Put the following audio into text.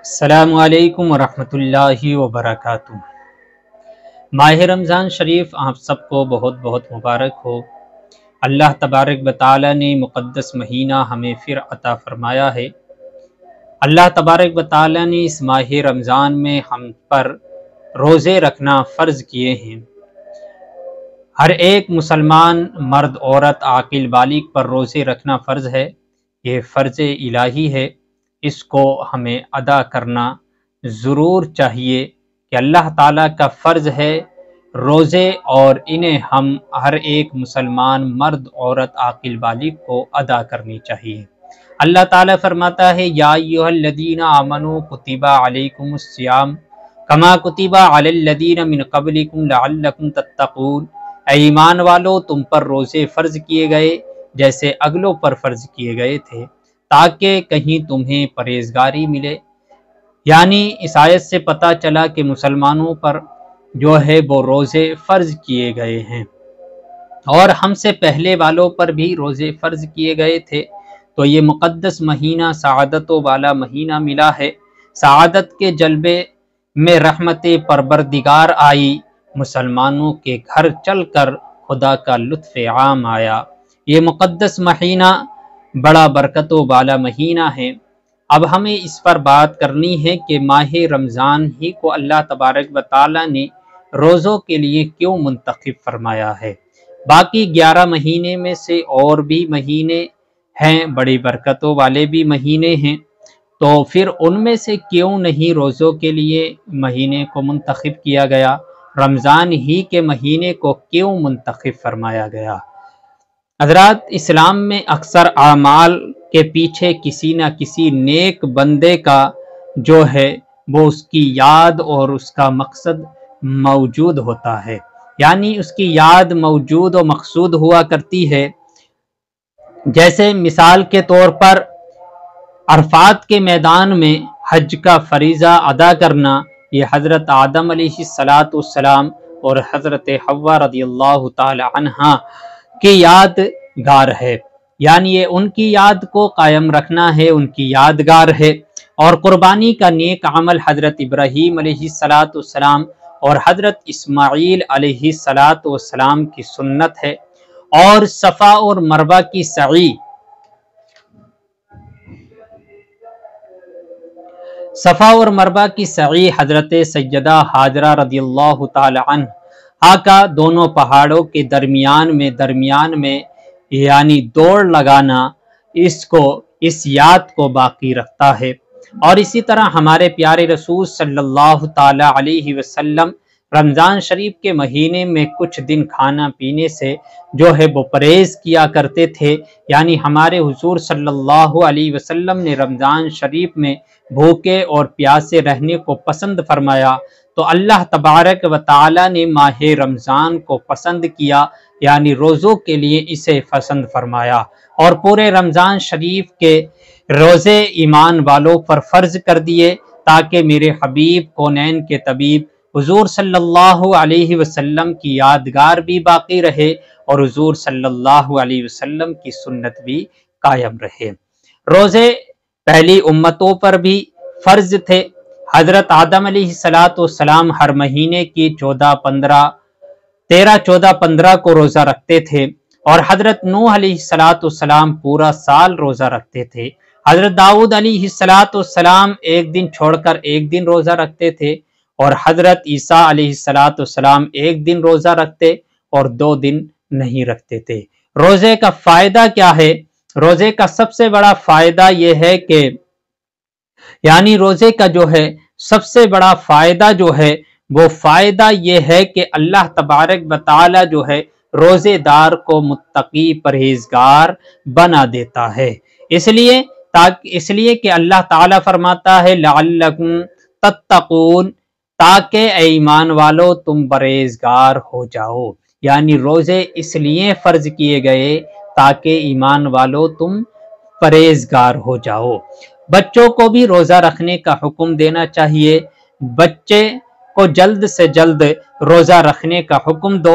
السلام علیکم ورحمۃ اللہ وبرکاتہ۔ ماہ رمضان شریف آپ سب کو بہت بہت مبارک ہو۔ اللہ تبارک و تعالی نے مقدس مہینہ ہمیں پھر عطا فرمایا ہے۔ اللہ تبارک و تعالی نے اس ماہ رمضان میں ہم پر روزے رکھنا فرض کیے ہیں۔ ہر ایک مسلمان مرد عورت عاقل بالغ پر روزے رکھنا فرض ہے۔ یہ فرض الہی ہے، اس کو ہمیں ادا کرنا ضرور چاہیے کہ اللہ تعالیٰ کا فرض ہے روزے، اور انہیں ہم ہر ایک مسلمان مرد عورت عاقل بالغ کو ادا کرنی چاہیے۔ اللہ تعالیٰ فرماتا ہے یا ایھا الذین آمنوا کتب علیکم الصیام کما کتب علی الذین من قبلکم لعلکم تتقون، اے ایمان والو تم پر روزے فرض کیے گئے جیسے اگلوں پر فرض کیے گئے تھے تاکہ کہیں تمہیں پرہیزگاری ملے۔ یعنی اس آیت سے پتہ چلا کہ مسلمانوں پر جو ہے وہ روزے فرض کیے گئے ہیں، اور ہم سے پہلے والوں پر بھی روزے فرض کیے گئے تھے، تو یہ مقدس مہینہ سعادتوں والا مہینہ ملا ہے۔ سعادت کے جلبے میں رحمت پروردگار آئی، مسلمانوں کے گھر چل کر خدا کا لطف عام آیا۔ یہ مقدس مہینہ بڑا برکتوں والا مہینہ ہے۔ اب ہمیں اس پر بات کرنی ہے کہ ماہ رمضان ہی کو اللہ تبارک و تعالی نے روزوں کے لیے کیوں منتخب فرمایا ہے۔ باقی 11 مہینے میں سے اور بھی مہینے ہیں، بڑی برکتوں والے بھی مہینے ہیں، تو پھر ان میں سے کیوں نہیں روزوں کے لیے مہینے کو منتخب کیا گیا؟ رمضان ہی کے مہینے کو کیوں منتخب فرمایا گیا؟ حضرات، اسلام میں اکثر اعمال کے پیچھے کسی نہ کسی نیک بندے کا جو ہے وہ اس کی یاد اور اس کا مقصد موجود ہوتا ہے، یعنی اس کی یاد موجود و مقصود ہوا کرتی ہے۔ جیسے مثال کے طور پر عرفات کے میدان میں حج کا فریضہ ادا کرنا، یہ حضرت آدم علیہ السلام اور حضرت حوا رضی اللہ تعالی عنہا کی یادگار ہے، یعنی یہ ان کی یاد کو قائم رکھنا ہے، ان کی یادگار ہے۔ اور قربانی کا نیک عمل حضرت ابراہیم علیہ السلام اور حضرت اسماعیل علیہ السلام کی سنت ہے۔ اور صفا اور مروہ کی سعی، صفا اور مروہ کی سعی حضرت سیدہ ہاجرہ رضی اللہ تعالی عنہا کا دونوں پہاڑوں کے درمیان میں یعنی دوڑ لگانا، اس یاد کو باقی رکھتا ہے۔ اور اسی طرح ہمارے پیارے رسول صلی اللہ تعالی علیہ وسلم رمضان شریف کے مہینے میں کچھ دن کھانا پینے سے جو ہے وہ پرہیز کیا کرتے تھے، یعنی ہمارے حضور صلی اللہ علیہ وسلم نے رمضان شریف میں بھوکے اور پیاسے رہنے کو پسند فرمایا، تو اللہ تبارک و تعالی نے ماہ رمضان کو پسند کیا، یعنی روزوں کے لیے اسے پسند فرمایا، اور پورے رمضان شریف کے روزے ایمان والوں پر فرض کر دیے تاکہ میرے حبیب کونین کے طبیب حضور صلی اللہ علیہ وسلم کی یادگار بھی باقی رہے اور حضور صلی اللہ علیہ وسلم کی سنت بھی قائم رہے۔ روزے پہلی امتوں پر بھی فرض تھے۔ حضرت آدم علیہ السلام ہر مہینے کی 13-14-15 کو روزہ رکھتے تھے، اور حضرت نوح علیہ السلام پورا سال روزہ رکھتے تھے۔ حضرت داؤد علیہ السلام ایک دن چھوڑ کر ایک دن روزہ رکھتے تھے، اور حضرت عیسیٰ علیہ السلام ایک دن روزہ رکھتے اور 2 دن نہیں رکھتے تھے۔ روزے کا فائدہ کیا ہے؟ روزے کا سب سے بڑا فائدہ یہ ہے کہ یعنی روزے کا جو ہے سب سے بڑا فائدہ جو ہے وہ فائدہ یہ ہے کہ اللہ تبارک و تعالی جو ہے روزے دار کو متقی پرہیزگار بنا دیتا ہے، اس لیے کہ اللہ تعالی فرماتا ہے لعلکم تتقون، تاکہ اے ایمان والو تم پرہیزگار ہو جاؤ، یعنی روزے اس لیے فرض کیے گئے تاکہ ایمان والو تم پرہیزگار ہو جاؤ۔ بچوں کو بھی روزہ رکھنے کا حکم دینا چاہیے، بچے کو جلد سے جلد روزہ رکھنے کا حکم دو،